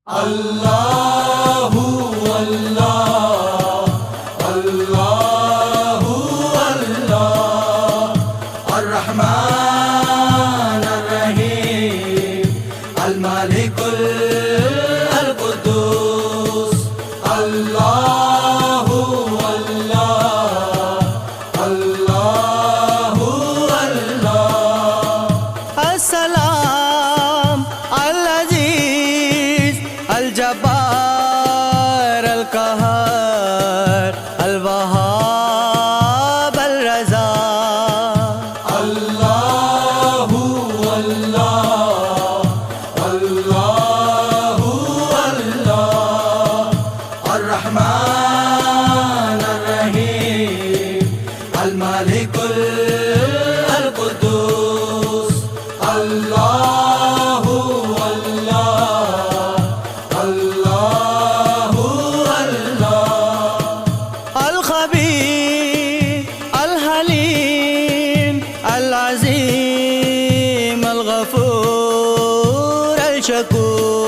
अल्लाहु अल्लाह अल्लाहु अल्लाह अर्रहमान अर्रहीम अल-मालिकुल अल-कुद्दूस अल्लाहु अल्लाह अल्लाहु अल्लाह अस्सलाम अल-अज़ीज़ अल-जब्बार अल-क़हार अल-वहाब अल-रज़ा अल्लाहु अल्लाह अल्लाहु अल्लाह अर्रहमान अर्रहीम अल-मालिकुल अल-कुद्दूस अल्लाहु अल्लाह अल्लाहु अल्लाह अल-ख़बीर अल-हलीम अल-अज़ीम अल-गफ़ूर अल-शकूर